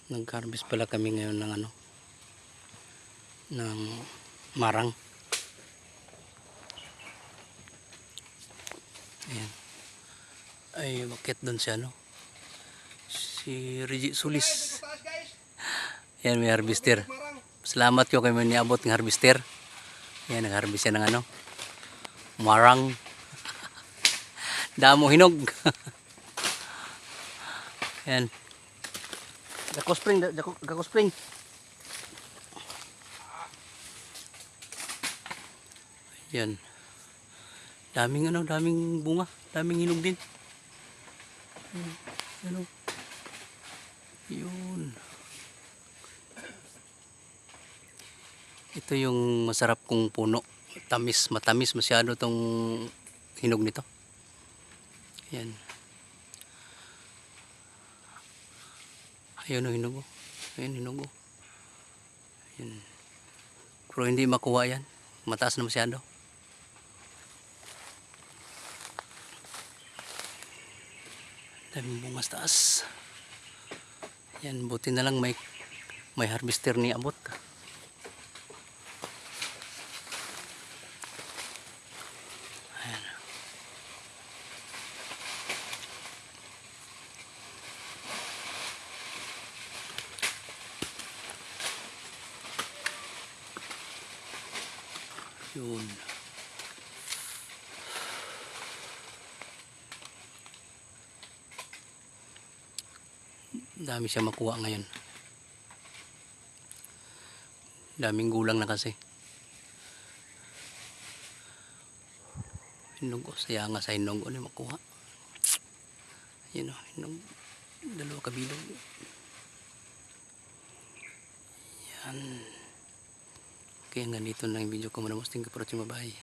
Nag-harvest pala kami ngayon ng ano, ng marang. Ayan. Ay, bakit doon si ano? Si Reggie Sulis. Ayan, may harvester. Salamat ko kayo may niabot ng harvester. Ayan, nag-harvest yan ng ano, marang. Damo hinog. Ayan. Dako spring. Ayan. Daming ano, daming bunga, daming hinog din. Ano? Yun. Ito yung masarap kong puno. Matamis masyado tong hinog nito. Ayan. Ayun ang hinog. Ayun hinog. Ayan. Pero hindi makuha yan. Mataas na masyado. Daming bunga sa taas. Yan, buti na lang may harvester ni abot. Ayan. Yun. Dami siya makuha ngayon. Daming gulang na kasi. Hinog. Saya nga sa hinog ano makuha. Yun o, hinog. Dalawa kabilog. Yan. Okay, hanggang dito na yung video ko. Thank you for watching. Bye-bye.